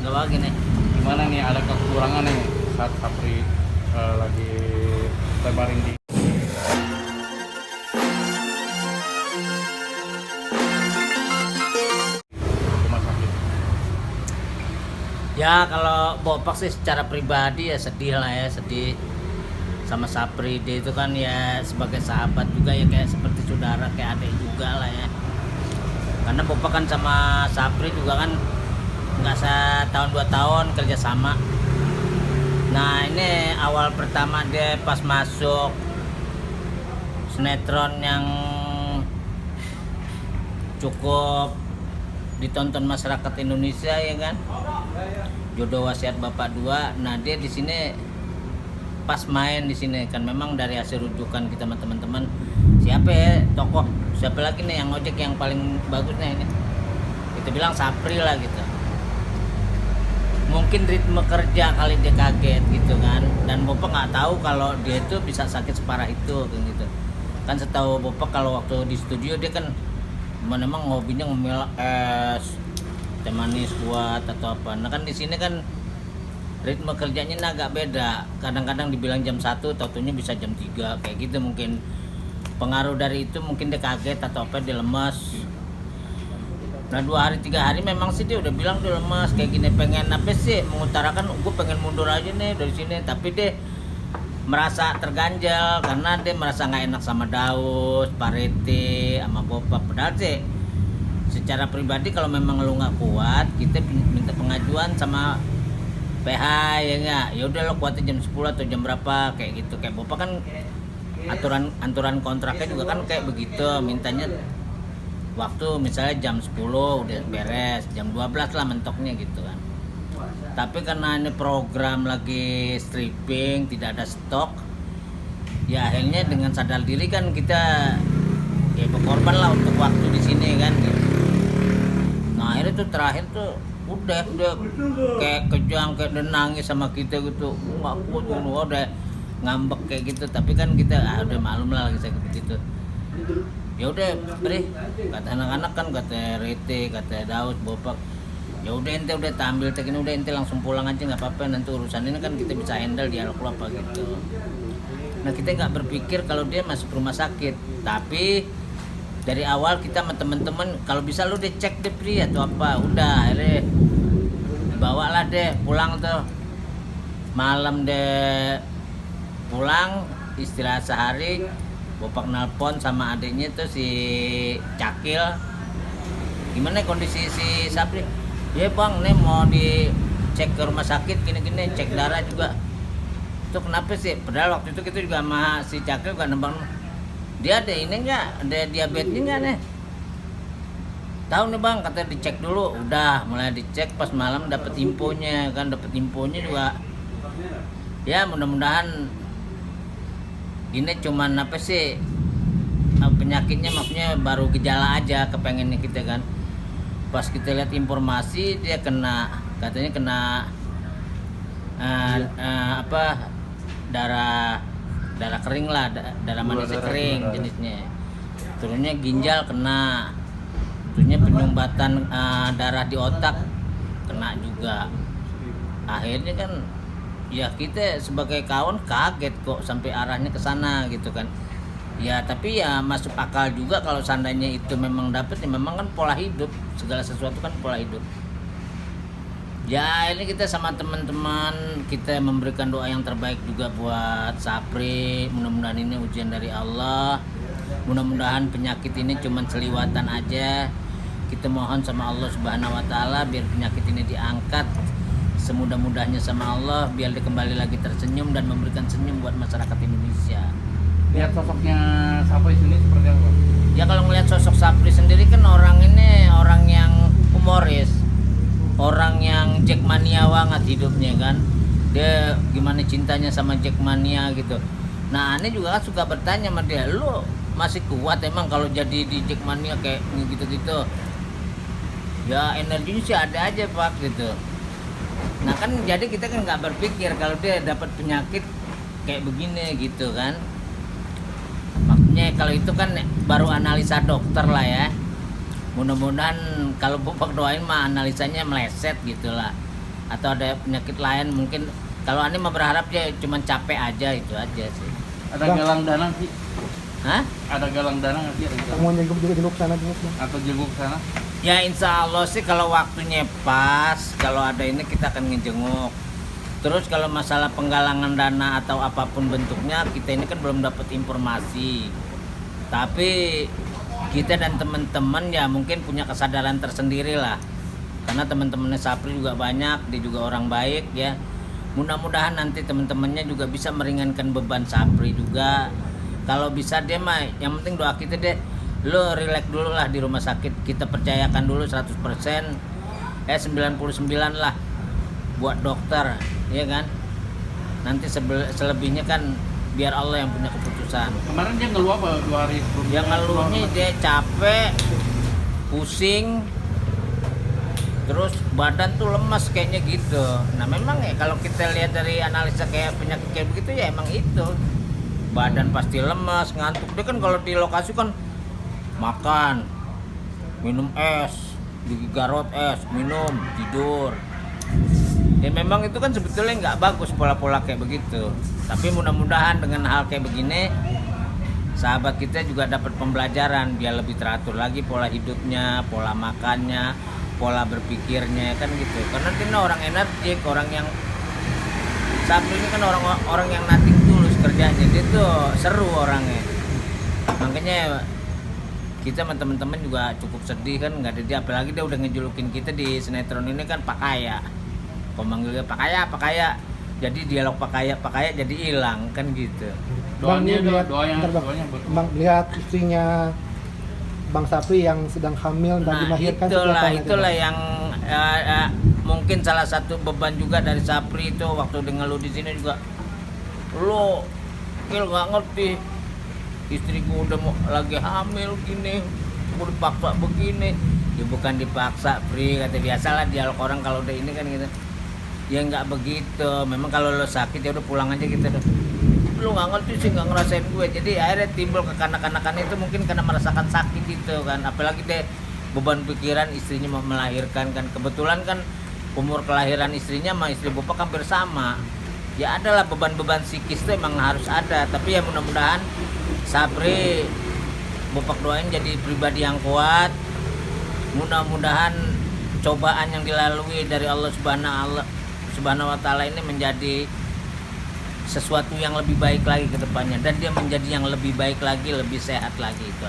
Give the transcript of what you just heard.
Gak gini. Gimana nih, ada kekurangan nih saat Sapri lagi terbaring di rumah sakit? Ya kalau Bopak sih secara pribadi ya sedih lah ya, sedih sama Sapri. Dia itu kan ya sebagai sahabat juga ya, kayak seperti saudara, kayak adik juga lah ya. Karena Bopak kan sama Sapri juga kan nggak setahun 2 tahun kerja sama. Nah ini awal pertama dia pas masuk sinetron yang cukup ditonton masyarakat Indonesia ya kan, Jodoh Wasiat Bapak 2. Nah dia di sini pas main di sini kan, memang dari hasil rujukan kita sama teman-teman, siapa ya tokoh, siapa lagi nih yang ojek yang paling bagusnya ini, kita bilang Sapri lah gitu. Mungkin ritme kerja kali dia kaget gitu kan, dan Bapak nggak tahu kalau dia itu bisa sakit separah itu kan gitu kan. Setahu Bapak kalau waktu di studio dia kan memang hobinya ngemil es teh manis kuat atau apa. Nah kan di sini kan ritme kerjanya agak beda, kadang-kadang dibilang jam 1 taunya bisa jam 3 kayak gitu. Mungkin pengaruh dari itu, mungkin dia kaget atau apa, dia lemas. Nah 2 hari 3 hari memang sih dia udah bilang dia lemas kayak gini, pengen apa sih, mengutarakan gue pengen mundur aja nih dari sini, tapi dia merasa terganjal karena dia merasa nggak enak sama Daus, Parete, sama Bopak. Padahal sih secara pribadi kalau memang lu nggak kuat, kita minta pengajuan sama PH ya nggak, ya udah lo kuatin jam 10 atau jam berapa kayak gitu. Kayak Bopak kan aturan kontraknya juga kan kayak begitu, mintanya waktu misalnya jam 10 udah beres, jam 12 lah mentoknya gitu kan. Tapi karena ini program lagi stripping, tidak ada stok, ya akhirnya dengan sadar diri kan kita ya berkorban lah untuk waktu di sini kan gitu. Nah akhirnya tuh terakhir tuh udah kayak kejang, kayak dia nangis sama kita gitu, nggak kuat gitu, udah ngambek kayak gitu. Tapi kan kita udah malum lah lagi kayak begitu. Ya udah, kata anak-anak kan, kata Rete, kata Daus, Bopak, ya udah ente udah tampil tek ini, udah ente langsung pulang aja nggak apa-apa, nanti urusan ini kan kita bisa handle dialog apa gitu. Nah kita nggak berpikir kalau dia masuk rumah sakit, tapi dari awal kita sama temen-temen kalau bisa lu dicek deh Pri atau apa, udah akhirnya bawa lah deh pulang tuh malam deh, pulang istirahat sehari. Bopak nelpon sama adiknya tuh si Cakil, gimana kondisi si Sapri? Ya bang, nih mau dicek ke rumah sakit gini-gini, cek darah juga. Itu kenapa sih? Padahal waktu itu kita juga sama si Cakil juga nembang, dia ada ini nggak, ada diabetesnya nggak nih? Tahu nih bang, katanya dicek dulu. Udah mulai dicek, pas malam dapet infonya kan, dapet infonya juga. Ya mudah-mudahan ini cuman apa sih, penyakitnya maksudnya baru gejala aja, kepengennya kita kan. Pas kita lihat informasi dia kena, katanya kena apa, darah kering lah, darah manis kering jenisnya. Turunnya ginjal kena, turunnya penyumbatan darah di otak kena juga. Akhirnya kan ya kita sebagai kawan kaget kok sampai arahnya ke sana gitu kan. Ya tapi ya masuk akal juga kalau seandainya itu memang dapat, ya memang kan pola hidup, segala sesuatu kan pola hidup. Ya ini kita sama teman-teman kita memberikan doa yang terbaik juga buat Sapri. Mudah-mudahan ini ujian dari Allah, mudah-mudahan penyakit ini cuma seliwatan aja. Kita mohon sama Allah Subhanahu wa taala biar penyakit ini diangkat semudah-mudahnya sama Allah, biar dia kembali lagi tersenyum dan memberikan senyum buat masyarakat Indonesia. Lihat sosoknya Sapri sini seperti apa? Ya kalau ngelihat sosok Sapri sendiri kan orang ini orang yang humoris, orang yang Jackmania banget hidupnya kan. Dia gimana cintanya sama Jackmania gitu. Nah ini juga kan suka bertanya sama dia, lu masih kuat emang kalau jadi di Jackmania kayak gitu-gitu? Ya energinya sih ada aja pak gitu. Nah kan jadi kita kan nggak berpikir kalau dia dapat penyakit kayak begini gitu kan. Maksudnya kalau itu kan baru analisa dokter lah ya. Mudah-mudahan kalau Bapak doain mah analisanya meleset gitu lah. atau ada penyakit lain mungkin. Kalau Ani mah berharap dia cuma capek aja, itu aja sih. Ada Bang. galang dana sih. Hah? Ada galang dana nggak sih? Mau jenguk sana jenguk Bang. Atau jenguk sana? Ya insya Allah sih kalau waktunya pas, kalau ada ini kita akan ngejenguk. Terus kalau masalah penggalangan dana atau apapun bentuknya, kita ini kan belum dapat informasi. Tapi kita dan teman-teman ya mungkin punya kesadaran tersendiri lah. Karena teman-temannya Sapri juga banyak, dia juga orang baik ya. Mudah-mudahan nanti teman-temannya juga bisa meringankan beban Sapri juga. Kalau bisa dia mah, yang penting doa kita deh, lo relax dulu lah di rumah sakit. Kita percayakan dulu 100%, 99 lah buat dokter, ya kan. Nanti selebihnya kan biar Allah yang punya keputusan. Kemarin dia ngeluh apa 2 hari sebelumnya? Yang ngeluhnya dia capek, pusing, terus badan tuh lemas kayaknya gitu. Nah memang ya kalau kita lihat dari analisa kayak penyakit kayak begitu ya emang itu. Badan pasti lemas, ngantuk. Dia kan kalau di lokasi kan makan, minum es, digarot es, minum, tidur. Ya memang itu kan sebetulnya nggak bagus pola-pola kayak begitu. Tapi mudah-mudahan dengan hal kayak begini, sahabat kita juga dapat pembelajaran biar lebih teratur lagi pola hidupnya, pola makannya, pola berpikirnya kan gitu. Karena dia orang energik, orang yang Sapri ini kan orang yang nating tulus kerjanya, dia tuh seru orangnya. Makanya kita sama teman-teman juga cukup sedih kan nggak ada dia, apalagi dia udah ngejulukin kita di sinetron ini kan Pak Kaya. Pemanggilnya Pak Kaya. Jadi dialog Pak Kaya jadi hilang kan gitu. Bang, Doanya ini lihat, doanya bentar, Bang. doanya buat Bang, lihat istrinya Bang Sapri yang sedang hamil dan dilahirkan itulah yang mungkin salah satu beban juga dari Sapri itu waktu dia ngeluh di sini juga. Lo nggak ngerti, istriku udah mau lagi hamil gini, mau dipaksa begini. Ya bukan dipaksa, Pri, kata biasalah dialog orang kalau udah ini kan gitu. Ya nggak begitu, memang kalau lo sakit ya udah pulang aja gitu. Lu nggak ngerti sih, nggak ngerasain gue. Jadi akhirnya timbul kekanak-kanakan itu mungkin karena merasakan sakit gitu kan. Apalagi deh beban pikiran istrinya mau melahirkan kan. Kebetulan kan umur kelahiran istrinya sama istri Bapak hampir sama. Ya adalah beban-beban psikis itu emang harus ada. Tapi ya mudah-mudahan Sapri Bapak doain jadi pribadi yang kuat. Mudah-mudahan cobaan yang dilalui dari Allah Subhanahu wa Ta'ala ini menjadi sesuatu yang lebih baik lagi ke depannya, dan dia menjadi yang lebih baik lagi, lebih sehat lagi itu.